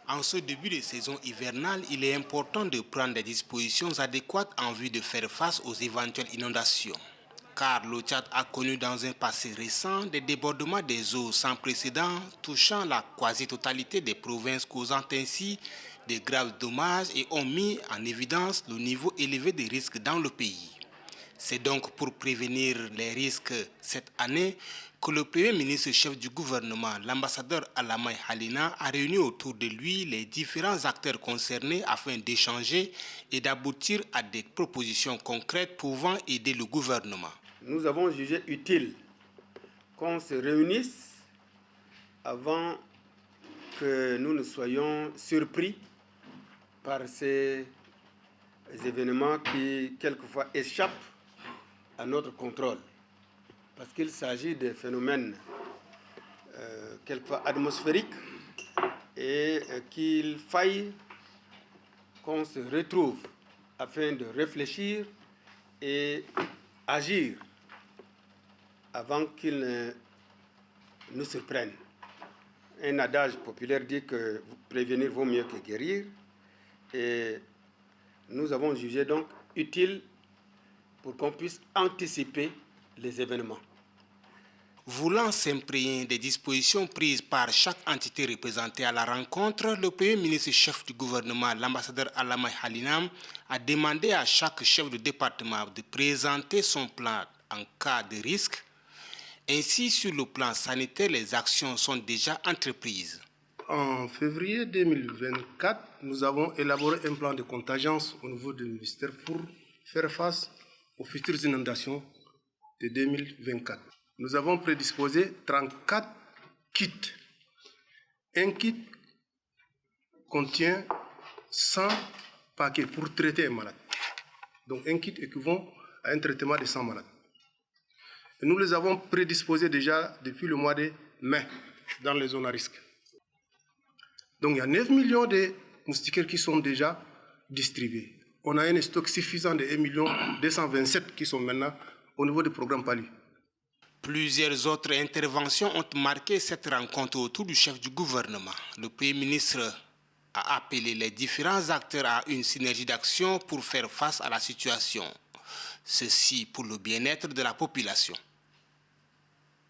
En ce début de saison hivernale, il est important de prendre des dispositions adéquates en vue de faire face aux éventuelles inondations. Car le Tchad a connu dans un passé récent des débordements des eaux sans précédent touchant la quasi-totalité des provinces, causant ainsi de graves dommages et ont mis en évidence le niveau élevé des risques dans le pays. C'est donc pour prévenir les risques cette année que le Premier ministre chef du gouvernement, l'ambassadeur Alamay Halina, a réuni autour de lui les différents acteurs concernés afin d'échanger et d'aboutir à des propositions concrètes pouvant aider le gouvernement. Nous avons jugé utile qu'on se réunisse avant que nous ne soyons surpris par ces événements qui quelquefois échappent à notre contrôle. Parce qu'il s'agit de phénomènes quelquefois atmosphériques et qu'il faille qu'on se retrouve afin de réfléchir et agir avant qu'ils ne nous surprennent. Un adage populaire dit que prévenir vaut mieux que guérir, et nous avons jugé donc utile pour qu'on puisse anticiper les événements. Voulant s'imprégner des dispositions prises par chaque entité représentée à la rencontre, le Premier ministre chef du gouvernement, l'ambassadeur Alamay Halinam, a demandé à chaque chef de département de présenter son plan en cas de risque. Ainsi, sur le plan sanitaire, les actions sont déjà entreprises. En février 2024, nous avons élaboré un plan de contingence au niveau du ministère pour faire face aux futures inondations de 2024. Nous avons prédisposé 34 kits. Un kit contient 100 paquets pour traiter un malade. Donc un kit équivaut à un traitement de 100 malades. Et nous les avons prédisposés déjà depuis le mois de mai dans les zones à risque. Donc il y a 9 millions de moustiquaires qui sont déjà distribués. On a un stock suffisant de 1 227 000 qui sont maintenant au niveau du programme PALU. Plusieurs autres interventions ont marqué cette rencontre autour du chef du gouvernement. Le Premier ministre a appelé les différents acteurs à une synergie d'action pour faire face à la situation. Ceci pour le bien-être de la population.